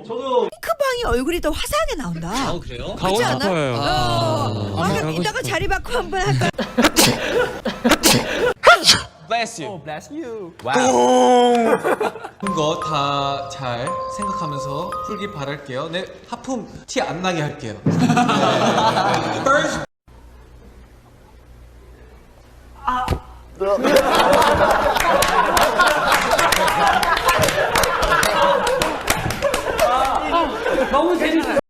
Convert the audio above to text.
저도 핑크방이 얼굴이 더 화사하게 나온다. 아, 그래요? 그렇지 않아? 가고 이따가 자리 바꿔 한번 할까? Bless you. bless you. 거 다 잘 생각하면서 풀길 바랄게요. 네, 하품 티 안 나게 할게요. 네. First. 너무 재밌어.